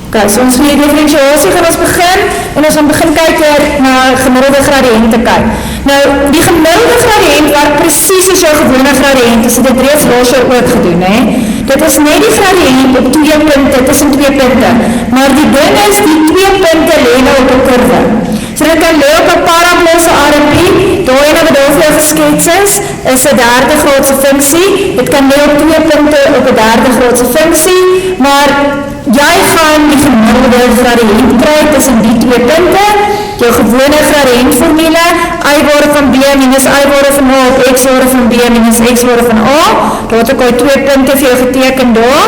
Okay, so ons gaan die differentiasie gaan ons begin, en ons gaan begin kyk weer na gemiddelde gradiënt te kyk. Nou, die gemiddelde gradiënt werk precies as jou gewone gradiënt, as dit reeds laas jaar ook gedoen, hè. Dit is net die gradiënt op 2 punte, tussen 2 punte, maar die ding is, die 2 punte leen nou op 'n kurwe. So dit kan leen op 'n parabolose RMP, daai ene wat daar vir jou geskets is 'n derde graadse funksie, dit kan leen op 2 punte op 'n derde graadse funksie, maar jy gaan die gemiddelde gradiënt kry tussen die 2 punte, jou gewone gradiëntformule, y-waarde van b minus y-waarde van a op x-waarde van b minus x-waarde van a, daar het ek al 2 punte vir jou geteken daar,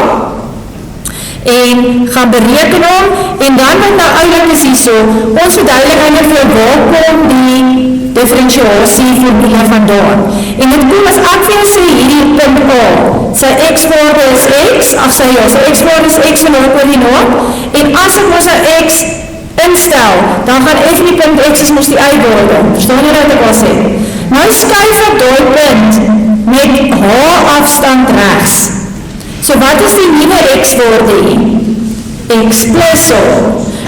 en gaan bereken hom, en dan wat nou eindelijk is hierso, ons verduidelik eindelijk vir waar kom die differentiasieformule vandaan. En dit kom as ek vir jou sê hierdie punt A, sy x-waarde is x, sy x-waarde is x van haar koördinaat, en as ek ons nou x instel, dan gaan f die punt x is ons die y-waarde. Verstaan jy wat ek al sê? Nou skuif op die punt met h afstand regs. So wat is die nieuwe x-waarde hier? X plus h.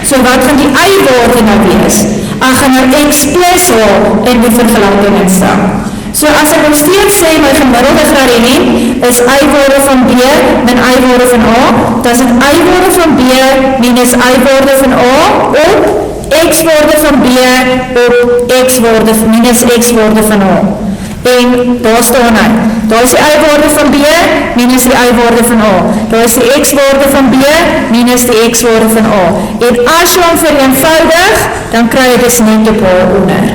So wat gaan die y-waarde nou wees? Ek gaan nou x plus h in die vergelijking instel. So as ek nog steeds sê, my gemiddelde gradiënt is y-waarde van b min y-waarde van a, dan is het y-waarde van b minus y-waarde van a op x-waarde van b op x-waarde minus x-waarde van a. En daar staan hy. Daar is die y-waarde van b minus die y-waarde van a. Daar is die x-waarde van b minus die x-waarde van a. En as jy hom vereenvoudig, dan kry jy dus net op haar onder.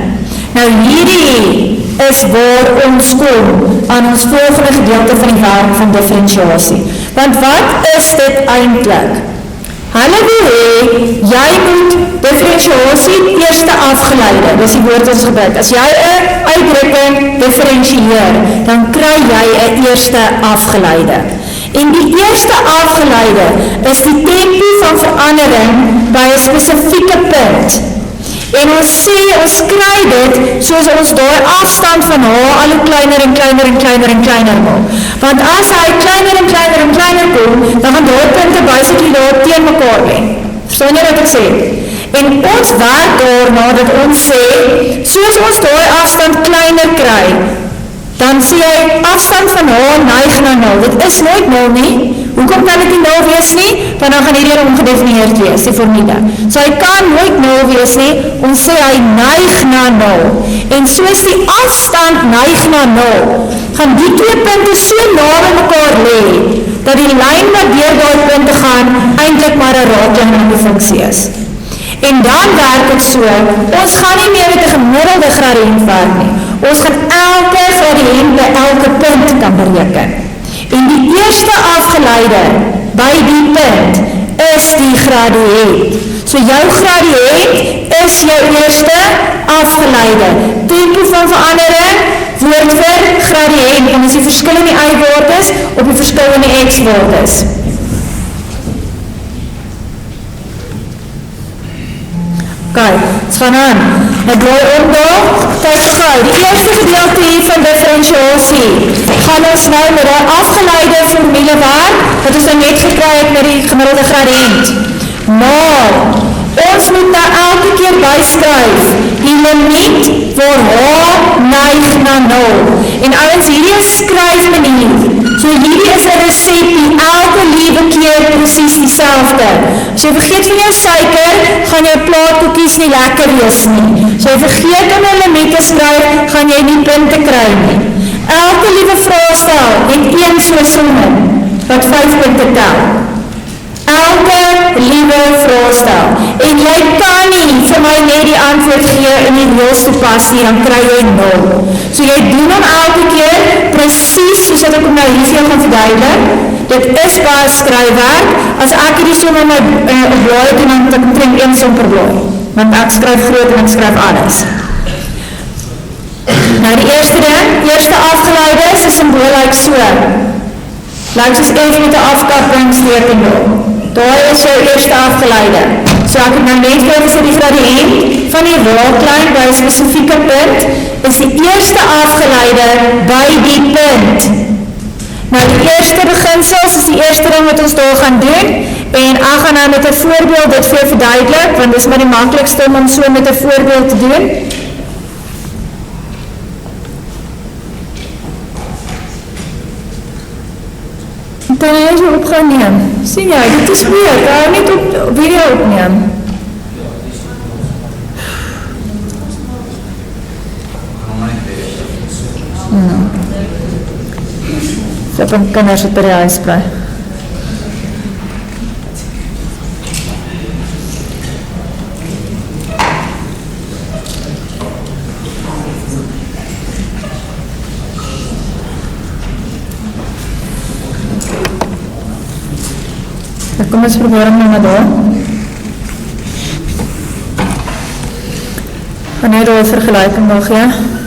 Nou hierdie is waar ons kom aan ons volgende gedeelte van die werk van differentiasie. Want wat is dit eintlik? Hulle wil hê, jy moet differentiasie eerste afgeleide, dis die woord ons gebruik. As jy 'n uitdrukking differentieer, dan kry jy 'n eerste afgeleide. En die eerste afgeleide is die tempo van verandering by 'n spesifieke punt. En ons sê, ons kry dit soos ons daai afstand van h al hoe kleiner en kleiner en kleiner en kleiner maak. Want as hy kleiner en kleiner en kleiner kom, dan gaan daai punte basically daar teen mekaar lê. Verstaan jy wat ek sê? En ons werk daarna dat ons sê, soos ons daai afstand kleiner kry, dan sê jy afstand van h neig na 0. Dit is nooit 0 nie. Hoekom kan dit nie 0 wees nie? Want dan gaan hierdie ongedefinieerd wees, die formule. So hy kan nooit 0 wees nie, ons sê hy neig na 0. En soos die afstand neig na 0, gaan die 2 punte so na mekaar lê, dat die lyn wat deur daai punte gaan, eintlik maar 'n raaklyn in die funksie is. En dan werk het so, ons gaan nie meer met 'n gemiddelde gradiënt werk nie. Ons gaan elke gradiënt by elke punt kan bereken. En die eerste afgeleide by die punt is die gradiënt. So jou gradiënt is jou eerste afgeleide. Tempo van verandering word vir gradiënt, en is die verskil in die y-waardes op die verskil in die x-waardes. Okay, ons gaan aan. Met blaai omdaag, kyk gauw. Die eerste gedeelte hier van differentiasie gaan ons nou met die afgeleide formule werk, wat ons dan net gekry het met die gemiddelde gradiënt. Maar, ons moet nou elke keer byskryf, die limiet waar h neig na 0. En ouens, hierdie is skryfmanier. So hierdie is 'n resepie, elke liewe keer presies dieselfde. As jy vergeet van jou suiker, gaan jou plaatkoekies nie lekker wees nie. As jy vergeet om 'n limiet te skryf, gaan jy nie punte kry nie. Elke liewe vraestel het een soos somming, wat 5 punte tel. Elke liewe vraestel. En jy kan nie vir my net die antwoord gee in die reels toepas nie, dan kry jy 0. So jy doen hom elke keer, presies soos wat ek hom nou hier vir jou gaan verduidelik. Dit is baie skryfwerk. As ek hierdie som in my blaai doen, dan moet ek omtrent 1 som per blaai. Want ek skryf groot en ek skryf alles. Nou die eerste ding, eerste afgeleide, sy symbool lyk so. Lyk soos F met 'n afkappingsteken daar. Daar is jou eerste afgeleide. So ek het nou net vir die gradiënt van die raaklyn by 'n spesifieke punt, is die eerste afgeleide by die punt. Nou die eerste beginsels is die eerste ding wat ons daar gaan doen en ek gaan nou met 'n voorbeeld dit vir jou verduidelik want dit is maar die maklikste om so met 'n voorbeeld te doen. Dan is jy opgeneem. Sien jy, dit is weer, daar niet op video opneem. So ek kan kinders op by die huis bly. Kom ons probeer hem nou maar daar. Wanneer daar 'n vergelijking mag, ja?